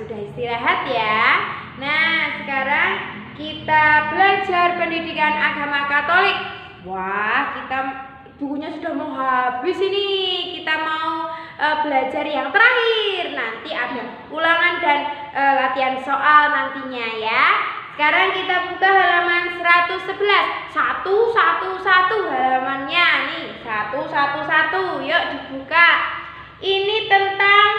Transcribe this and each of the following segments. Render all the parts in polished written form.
sudah istirahat ya. Nah, sekarang kita belajar pendidikan agama Katolik. Wah, kita bukunya sudah mau habis ini. Kita mau belajar yang terakhir. Nanti ada ulangan dan latihan soal nantinya ya. Sekarang kita buka halaman 111. 111 halamannya nih. 111. Yuk dibuka. Ini tentang,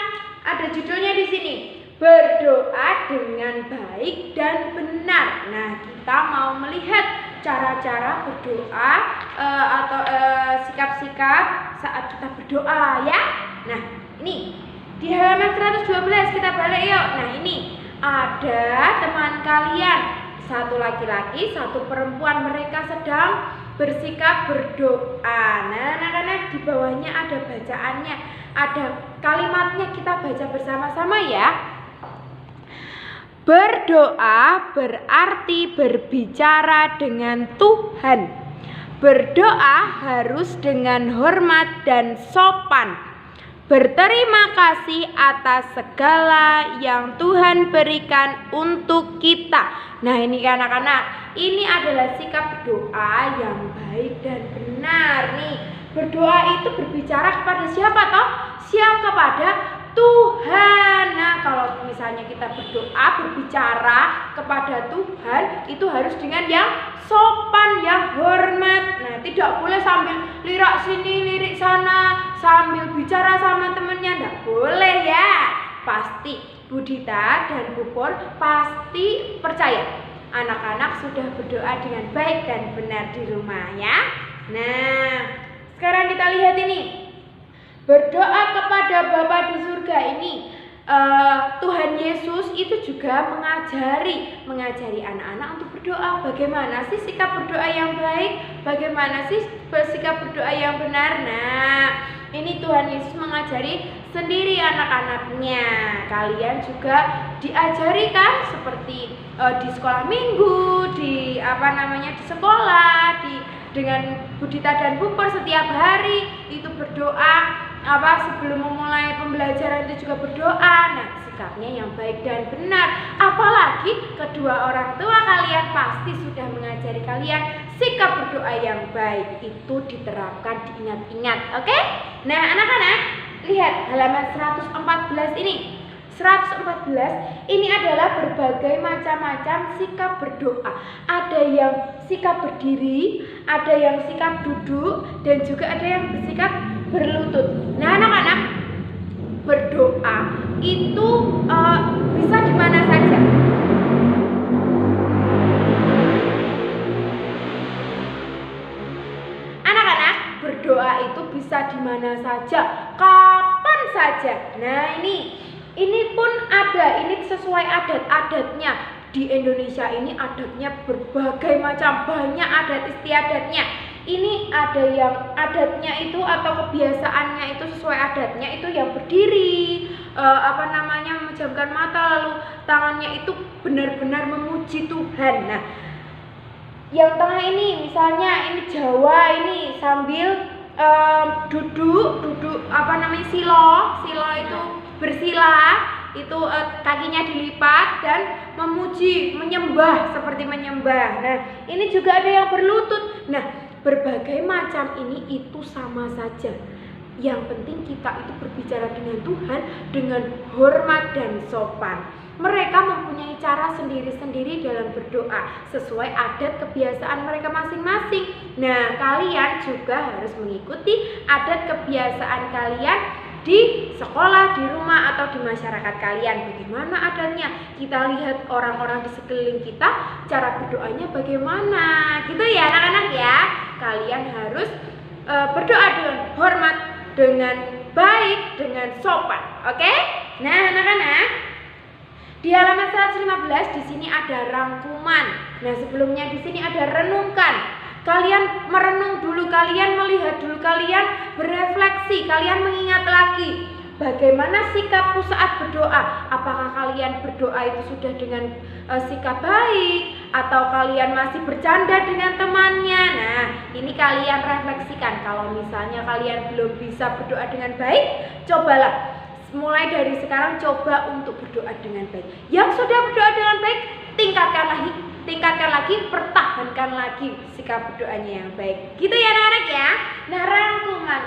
ada judulnya di sini, berdoa dengan baik dan benar. Nah, kita mau melihat cara-cara berdoa atau sikap-sikap saat kita berdoa ya. Nah, ini di halaman 112 kita balik yuk. Nah, ini ada teman kalian, satu laki-laki, satu perempuan, mereka sedang bersikap berdoa. Nah, anak-anak, di bawahnya ada bacaannya, ada kalimatnya, kita baca bersama-sama ya. Berdoa berarti berbicara dengan Tuhan. Berdoa harus dengan hormat dan sopan. Berterima kasih atas segala yang Tuhan berikan untuk kita. Nah, ini anak-anak, ini adalah sikap berdoa yang baik dan benar nih. Berdoa itu berbicara kepada siapa toh? Siapa? Kepada Tuhan. Nah, kalau misalnya kita berdoa berbicara kepada Tuhan, itu harus dengan yang sopan, yang hormat. Nah, tidak boleh sambil lirak sini, lirik sana, sambil bicara sama temennya, tidak boleh ya. Pasti Budita dan Pupur pasti percaya anak-anak sudah berdoa dengan baik dan benar di rumah ya. Nah, sekarang kita lihat ini. Berdoa kepada Bapa di surga ini, Tuhan Yesus itu juga mengajari anak-anak untuk berdoa. Bagaimana sih sikap berdoa yang baik? Bagaimana sih bersikap berdoa yang benar? Nah, ini Tuhan Yesus mengajari sendiri anak-anaknya. Kalian juga diajari kan, seperti di sekolah minggu, di di sekolah, dengan Budita dan Pupur setiap hari itu berdoa. Sebelum memulai pembelajaran itu juga berdoa. Nah, sikapnya yang baik dan benar. Apalagi kedua orang tua kalian pasti sudah mengajari kalian sikap berdoa yang baik. Itu diterapkan, diingat-ingat. Oke? Nah, anak-anak, lihat halaman 114 ini. 114 ini adalah berbagai macam-macam sikap berdoa. Ada yang sikap berdiri, ada yang sikap duduk, dan juga ada yang bersikap berlutut. Nah, anak-anak, berdoa itu bisa di mana saja. Anak-anak, berdoa itu bisa di mana saja, kapan saja. Nah, ini pun ada, ini sesuai adat-adatnya. Di Indonesia ini adatnya berbagai macam, banyak adat istiadatnya. Ini ada yang adatnya itu atau kebiasaannya itu sesuai adatnya itu yang berdiri, memejamkan mata, lalu tangannya itu benar-benar memuji Tuhan. Nah, yang tengah ini misalnya ini Jawa ini sambil duduk silo itu bersila, itu kakinya dilipat dan memuji, menyembah, seperti menyembah. Nah, ini juga ada yang berlutut. Nah, berbagai macam ini itu sama saja. Yang penting kita itu berbicara dengan Tuhan dengan hormat dan sopan. Mereka mempunyai cara sendiri-sendiri dalam berdoa sesuai adat kebiasaan mereka masing-masing. Nah, kalian juga harus mengikuti adat kebiasaan kalian di sekolah, di rumah, atau di masyarakat kalian. Bagaimana adatnya? Kita lihat orang-orang di sekeliling kita, cara berdoanya bagaimana. Gitu ya anak-anak ya. Kalian harus berdoa dengan hormat, dengan baik, dengan sopan. Oke? Nah, anak-anak, di halaman 115 di sini ada rangkuman. Nah, sebelumnya di sini ada renungkan. Kalian merenung dulu, kalian melihat dulu, kalian berefleksi, kalian mengingat lagi bagaimana sikapmu saat berdoa. Apakah kalian berdoa itu sudah dengan sikap baik, atau kalian masih bercanda dengan temannya? Nah, ini kalian refleksikan. Kalau misalnya kalian belum bisa berdoa dengan baik, cobalah mulai dari sekarang coba untuk berdoa dengan baik. Yang sudah berdoa dengan baik, tingkatkan lagi, pertahankan lagi sikap berdoanya yang baik. Gitu ya anak-anak ya. Nah, rangkuman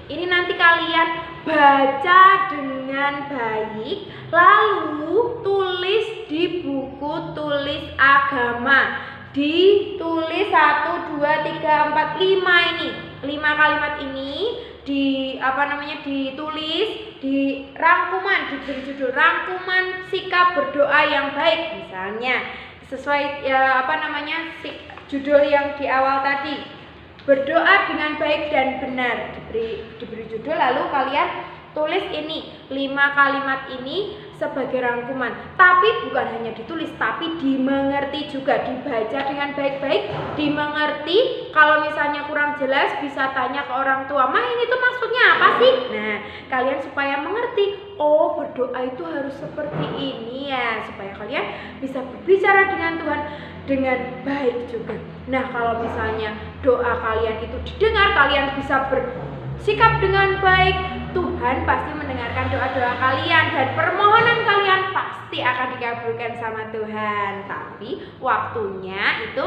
ini nanti kalian baca dengan baik, lalu tulis di buku tulis agama. Ditulis 1, 2, 3, 4, 5 ini. 5 kalimat ini ditulis di rangkuman, diberi judul rangkuman sikap berdoa yang baik. Misalnya sesuai judul yang di awal tadi, berdoa dengan baik dan benar, diberi judul, lalu kalian tulis ini 5 kalimat ini sebagai rangkuman. Tapi bukan hanya ditulis, tapi dimengerti juga, dibaca dengan baik-baik, dimengerti. Kalau misalnya kurang jelas bisa tanya ke orang tua, "Mah, ini tuh maksudnya apa sih?" Nah, kalian supaya mengerti, oh berdoa itu harus seperti ini ya, supaya kalian bisa berbicara dengan Tuhan dengan baik juga. Nah, kalau misalnya doa kalian itu didengar, kalian bisa bersikap dengan baik, Tuhan pasti mendengarkan doa-doa kalian dan permohonan kalian pasti akan dikabulkan sama Tuhan. Tapi waktunya itu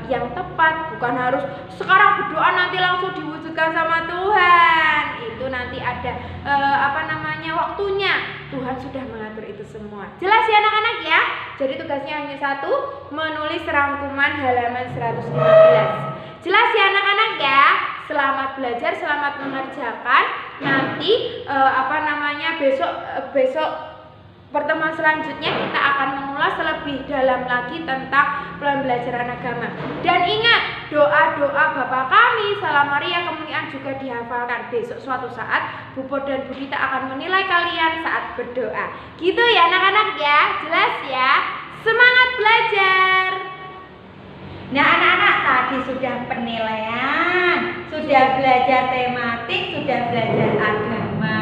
yang tepat, bukan harus sekarang berdoa nanti langsung diwujudkan sama Tuhan. Itu nanti ada waktunya. Tuhan sudah mengatur itu semua. Jelas ya anak-anak ya? Jadi tugasnya hanya satu, menulis rangkuman halaman 115. Jelas ya anak-anak ya? Selamat belajar, selamat mengerjakan. Nanti besok pertemuan selanjutnya kita akan mengulas lebih dalam lagi tentang pembelajaran agama. Dan ingat, doa-doa Bapa kami, Salam Maria, kemuliaan juga dihafalkan. Besok suatu saat Bu dan Bu Dita akan menilai kalian saat berdoa. Gitu ya anak-anak ya? Jelas ya? Semangat belajar. Nah anak-anak, tadi sudah penilaian, sudah belajar tematik, sudah belajar agama.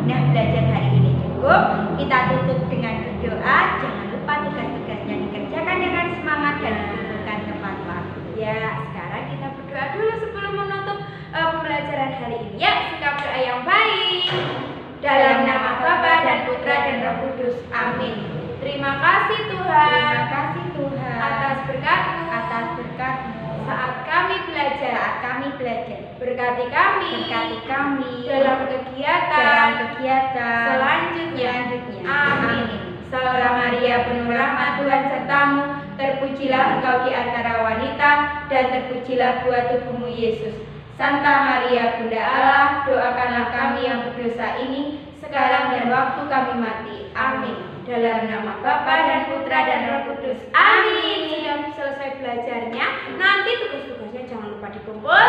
Nah belajar hari ini cukup, kita tutup dengan berdoa. Jangan lupa tugas-tugasnya dikerjakan dengan semangat dan ditentukan tepat waktu. Ya, sekarang kita berdoa dulu sebelum menutup pembelajaran hari ini. Ya, sikap doa yang baik. Dalam nama Bapa dan Putra dan Roh Kudus. Amin. Terima kasih Tuhan. Terima kasih Tuhan atas berkat-Mu. Saat kami belajar. Berkati kami. Dalam kegiatan. Selanjutnya. Amin. Salam Maria, penuh rahmat, Tuhan sertamu. Terpujilah engkau di antara wanita, dan terpujilah buah tubuhmu Yesus. Santa Maria, Bunda Allah, doakanlah kami yang berdosa ini, sekarang dan waktu kami mati. Amin. Dalam nama Bapa dan Putra dan Roh Kudus. Amin. Sudah selesai belajarnya. Nanti tugas-tugasnya jangan lupa dikumpul